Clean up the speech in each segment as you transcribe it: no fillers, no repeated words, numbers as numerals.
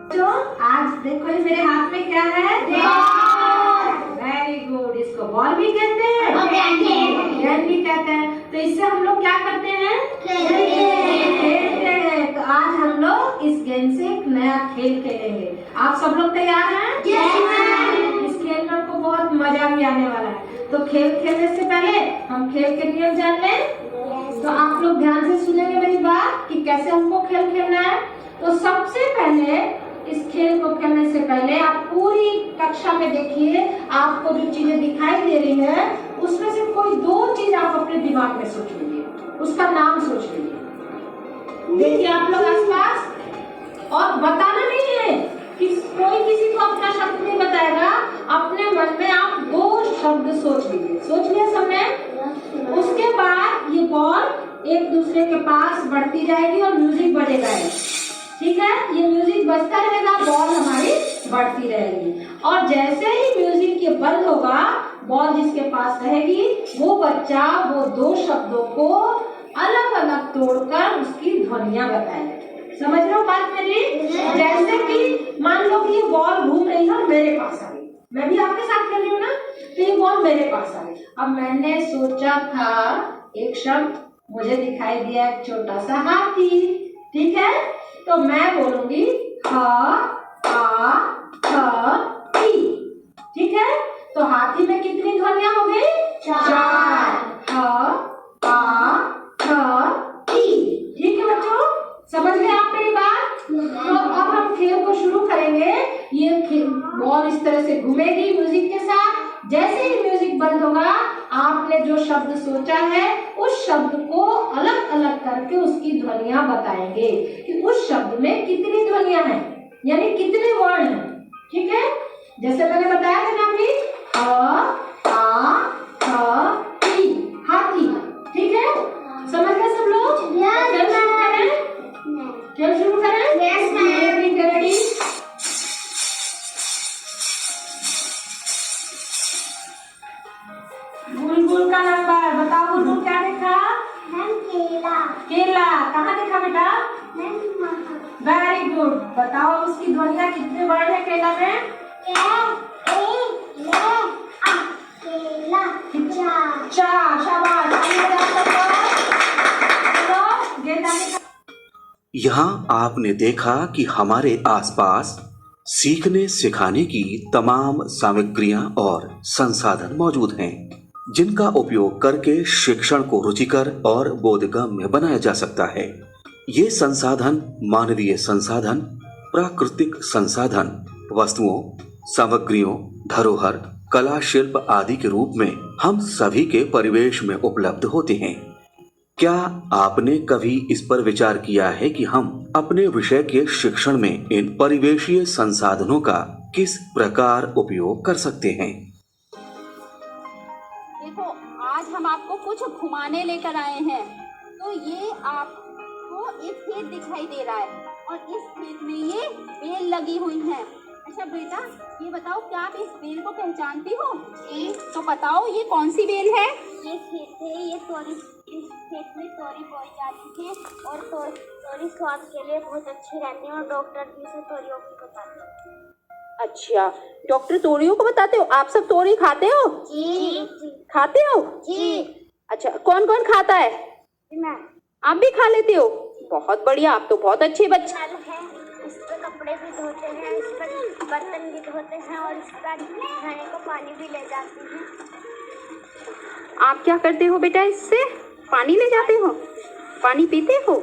तो आज देखो ये मेरे हाथ में क्या है? Very good. इसको बॉल भी कहते हैं, गेंद भी कहते हैं। तो इससे हम लोग क्या करते हैं? खेलते हैं। तो आज हम लोग इस गेंद से एक नया खेल खेलेंगे। आप सब लोग तैयार हैं? इस खेल में आपको बहुत मजा भी आने वाला है। तो खेल खेलने से पहले हम खेल के नियम जान लें। तो आप लोग ध्यान से सुनेंगे मेरी बात कि कैसे हमको खेल खेलना है। तो सबसे पहले इस खेल को खेलने से पहले आप पूरी कक्षा में देखिए, आपको जो चीजें दिखाई दे रही है उसमें से कोई दो चीज आप अपने दिमाग में सोच लीजिए, उसका नाम सोच लीजिए। देखिए आप लोग आसपास, और बताना नहीं है कि कोई किसी को अपना शब्द नहीं बताएगा। अपने मन में आप दो शब्द सोच लीजिए। सोच लिया सबने? उसके बाद ये बॉल एक दूसरे के पास बढ़ती जाएगी और म्यूजिक बजेगा। ठीक है, ये म्यूजिक बजता रहेगा, बॉल हमारी बढ़ती रहेगी। और जैसे ही म्यूजिक ये बंद होगा, बॉल जिसके पास रहेगी वो बच्चा वो दो शब्दों को अलग अलग तोड़कर उसकी ध्वनियां बताएगा। समझ रहे हो बात मेरी? जैसे कि मान लो कि ये बॉल घूम रही है और मेरे पास आ गई, मैं भी आपके साथ खेल रही हूँ ना, तो ये बॉल मेरे पास आ गई। अब मैंने सोचा था एक शब्द, मुझे दिखाई दिया एक छोटा सा हाथी। ठीक है, तो मैं बोलूंगी ह आ थ ई। ठीक है, तो हाथी में कितनी ध्वनियां हो गई? 4। ह आ थ ई। ठीक है बच्चों, समझ गए आप मेरी बात? तो अब हम खेल को शुरू करेंगे। ये बॉल इस तरह से घूमेगी म्यूजिक के साथ। जैसे ही म्यूजिक बंद होगा, आपने जो शब्द सोचा है उस शब्द को अलग अलग करके उसकी ध्वनियां बताएंगे कि उस शब्द में कितनी ध्वनियां हैं, यानी कितने वर्ण हैं। ठीक है, जैसे मैंने बताया था ना अभी, अ आ थ ई, हाथी। ठीक है, समझ गए सब लोग? खेल शुरू करें? खेल शुरू करें? रेडी? बुलबुल का नंबर बताओ। बुलबुल क्या देखा? केला। केला कहाँ देखा बेटा? Very good. बताओ उसकी ध्वनियां कितने वर्ड है केला में? चार। शाबाश। यहाँ आपने देखा कि हमारे आसपास सीखने सिखाने की तमाम सामग्रियां और संसाधन मौजूद हैं, जिनका उपयोग करके शिक्षण को रुचिकर और बोधगम्य बनाया जा सकता है। ये संसाधन मानवीय संसाधन, प्राकृतिक संसाधन, वस्तुओं, सामग्रियों, धरोहर, कला, शिल्प आदि के रूप में हम सभी के परिवेश में उपलब्ध होते हैं। क्या आपने कभी इस पर विचार किया है कि हम अपने विषय के शिक्षण में इन परिवेशीय संसाधनों का किस प्रकार उपयोग कर सकते हैं? देखो, आज हम आपको कुछ घुमाने लेकर आए हैं। तो ये आपको एक खेत दिखाई दे रहा है और इस खेत में ये बेल लगी हुई हैं। अच्छा बेटा, ये बताओ क्या आप इस बेल को पहचानती हो? जी। तो बताओ ये कौन सी बेल है? ये खेत है, ये तोरी, इस खेत में तोरी बोई जाती है और तोरी स्वास्थ्य के लिए बहुत अच्छी रहती है और डॉक्टर भी इसे तोरियों को बताते हैं। अच्छा, डॉक्टर तोरियों को बताते हो? आप सब तोरी खाते हो? जी। खाते हो? जी। अच्छा, कौन कौन खाता है? मैं। आप भी खा लेते हो? बहुत बढ़िया, आप तो बहुत अच्छे बच्चे है, इस पर कपड़े भी धोते हैं, इस पर बर्तन भी धोते हैं और इस पर खाने को पानी भी ले जाते हैं। आप क्या करते हो बेटा इससे? पानी ले जाते हो? पानी पीते हो?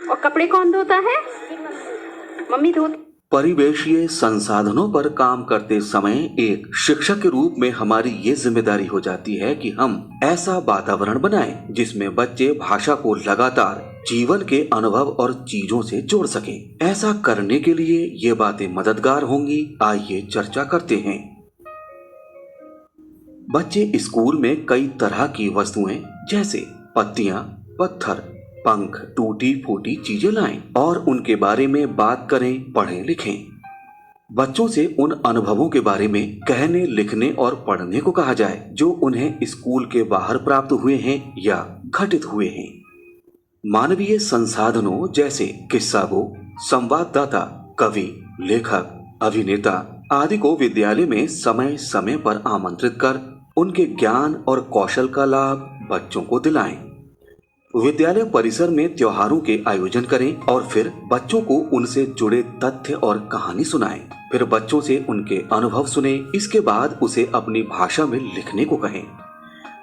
और कपड़े कौन धोता है? मम्मी धोती। परिवेशीय संसाधनों पर काम करते समय एक शिक्षक के रूप में हमारी ये जिम्मेदारी हो जाती है कि हम ऐसा वातावरण बनाएं जिसमें बच्चे भाषा को लगातार जीवन के अनुभव और चीजों से जोड़ सकें। ऐसा करने के लिए ये बातें मददगार होंगी। आइए चर्चा करते हैं। बच्चे स्कूल में कई तरह की वस्तुएं जैसे पत्तियां, पत्थर, पंख, टूटी फूटी चीजें लाएं और उनके बारे में बात करें, पढ़ें, लिखें। बच्चों से उन अनुभवों के बारे में कहने, लिखने और पढ़ने को कहा जाए जो उन्हें स्कूल के बाहर प्राप्त हुए हैं या घटित हुए हैं। मानवीय संसाधनों जैसे किस्सा बुक, संवाददाता, कवि, लेखक, अभिनेता आदि को विद्यालय में समय समय पर आमंत्रित कर उनके ज्ञान और कौशल का लाभ बच्चों को दिलाएं। विद्यालय परिसर में त्योहारों के आयोजन करें और फिर बच्चों को उनसे जुड़े तथ्य और कहानी सुनाएं। फिर बच्चों से उनके अनुभव सुने। इसके बाद उसे अपनी भाषा में लिखने को कहें।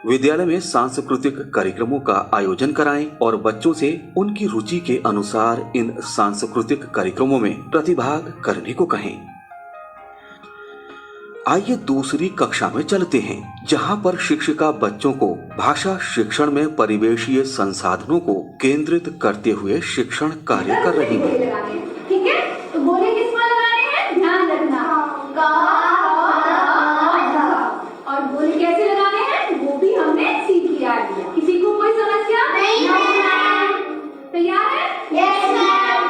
विद्यालय में सांस्कृतिक कार्यक्रमों का आयोजन कराएं और बच्चों से उनकी रुचि के अनुसार इन सांस्कृतिक कार्यक्रमों में प्रतिभाग करने को कहें। आइए दूसरी कक्षा में चलते हैं, जहां पर शिक्षिका बच्चों को भाषा शिक्षण में परिवेशीय संसाधनों को केंद्रित करते हुए शिक्षण कार्य कर रही है। ठीक है, तो बोले किस पर लगाने हैं, ध्यान रखना। और बोले कैसे लगाने हैं वो भी हमने सीख लिया। किसी को कोई समस्या नहीं? तैयार है? Yes ma'am.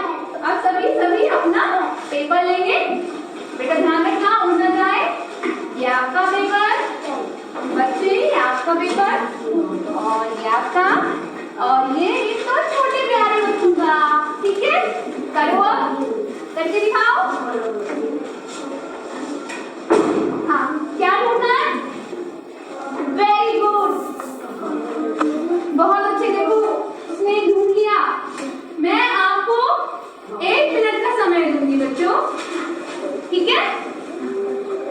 अब सभी अपना पेपर लेंगे। बेटा ध्यान रखना, उड़ न जाए। ये आपका पेपर बच्चे, ये आपका पेपर और ये आपका, और ये तो छोटे प्यारे बच्चों का। ठीक है, करो, अब करके दिखाओ। हाँ, क्या ढूंढना है? वेरी गुड, बहुत अच्छे। देखो उसने ढूंढ लिया। मैं आपको 1 मिनट का समय दूंगी बच्चों, ठीक है?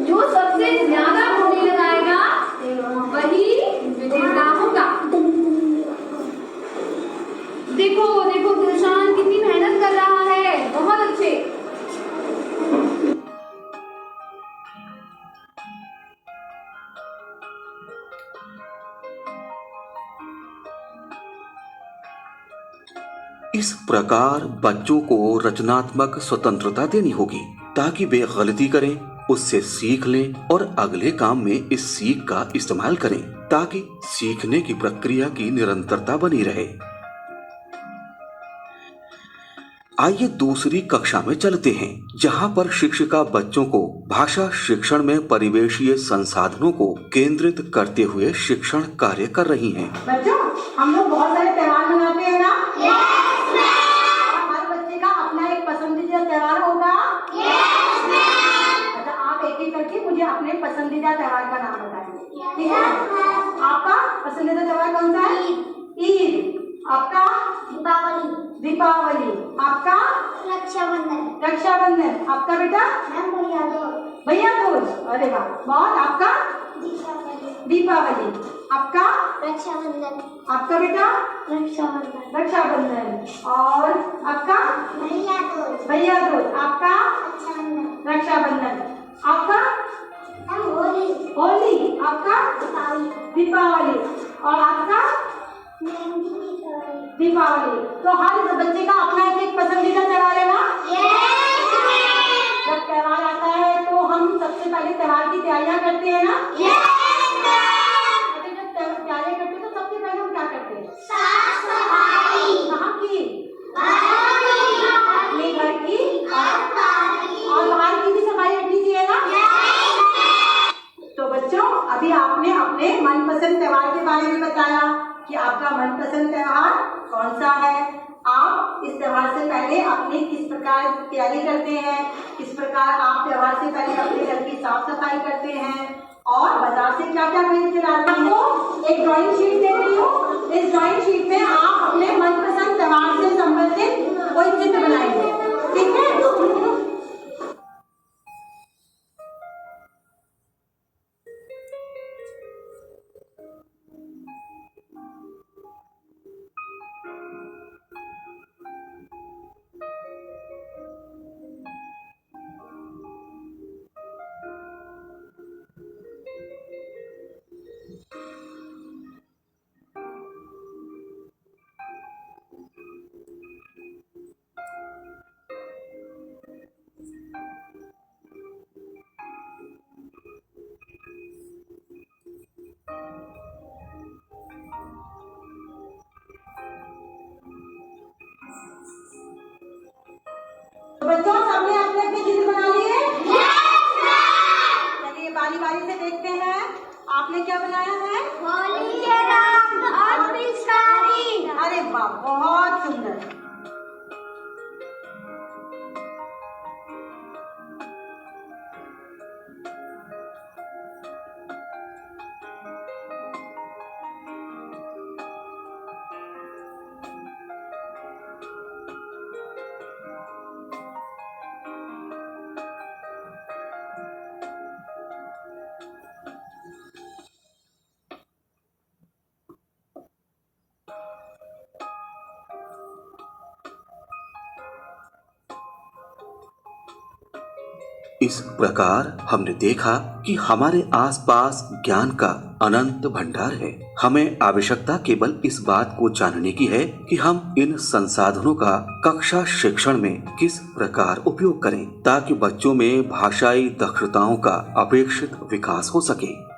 जो सबसे ज्यादा बोली लगाएगा वही विजेता होगा। देखो देखो दिलशान कितनी मेहनत कर रहा है, बहुत अच्छे। इस प्रकार बच्चों को रचनात्मक स्वतंत्रता देनी होगी ताकि वे गलती करें, उससे सीख लें और अगले काम में इस सीख का इस्तेमाल करें, ताकि सीखने की प्रक्रिया की निरंतरता बनी रहे। आइए दूसरी कक्षा में चलते हैं, जहां पर शिक्षिका बच्चों को भाषा शिक्षण में परिवेशीय संसाधनों को केंद्रित करते हुए शिक्षण कार्य कर रही हैं। बच्चों, हम लोग बहुत सारे त्योहार मनाते हैं ना? Yes ma'am. हर बच्चे का अपना एक पसंदीदा त्योहार होगा। Yes ma'am. अच्छा, आप एक एक करके मुझे अपने पसंदीदा त्योहार का नाम बताइए, ठीक है? आपका पसंदीदा त्योहार कौन सा है? ईद। आपका? दीपावली। दीपावली। आपका? रक्षाबंधन। रक्षाबंधन। आपका बेटा? मैम भैया दूज। भैया दूज। अरे वाह, बहुत। आपका? दीपावली। दीपावली। आपका? रक्षाबंधन। आपका बेटा? रक्षाबंधन। रक्षाबंधन। और आपका? भैया दूज। भैया दूज। आपका? रक्षाबंधन। रक्षाबंधन। आपका? मैम होली। होली। आपका? दीपावली। दीपावली। और आपका? दीपावली। तो हर बच्चे का अपना एक पसंदीदा त्योहार है ना? Yes ma'am. जब त्योहार आता है तो हम सबसे पहले त्योहार की तैयारियां करते हैं ना? Yes ma'am. जब तैयारियां करते हैं तो सबसे पहले हम क्या करते हैं? साफ सफाई। कहाँ की? अपने घर की और बाहर की भी सफाई रखनी चाहिए ना? तो बच्चों, अभी आपने अपने मनपसंद त्योहार के बारे में बताया कि आपका मनपसंद त्योहार कौन सा है। आप इस त्योहार से पहले अपनी किस प्रकार तैयारी करते हैं, किस प्रकार आप त्योहार से पहले अपने घर की साफ सफाई करते हैं और बाजार से क्या क्या खरीद के लाते हैं। आपको एक ड्राइंग शीट दे रही हूँ। इस ड्राइंग शीट में आप अपने मनपसंद त्योहार से संबंधित कोई चित्र बनाएंगे, ठीक है? बच्चों, सबने अपने अपने चित्र बना लिए? चलिए बारी बारी से देखते हैं, आपने क्या बनाया है? होली के रंग और पिचकारी। अरे वाह, बहुत सुंदर। इस प्रकार हमने देखा कि हमारे आसपास ज्ञान का अनंत भंडार है। हमें आवश्यकता केवल इस बात को जानने की है कि हम इन संसाधनों का कक्षा शिक्षण में किस प्रकार उपयोग करें ताकि बच्चों में भाषाई दक्षताओं का अपेक्षित विकास हो सके।